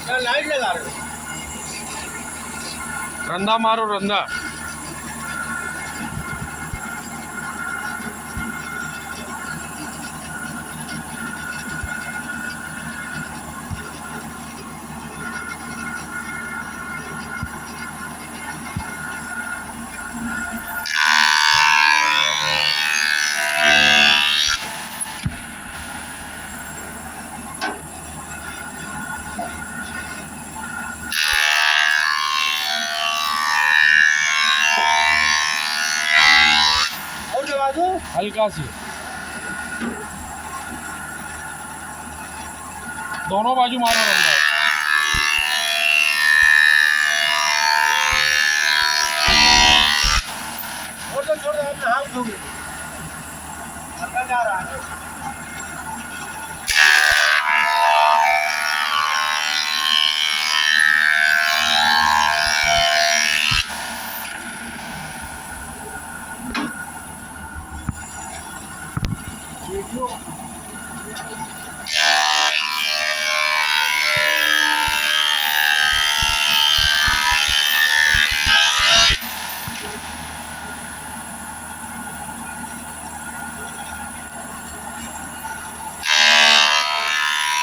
Light लगा रहे हो। रंदा मारो रंदा। और लगा दो। हल्का सी दोनों बाजू मारो रंदा। छोड़ दो अपना हाथ धोगे। अंदर जा रहा है। वीडियो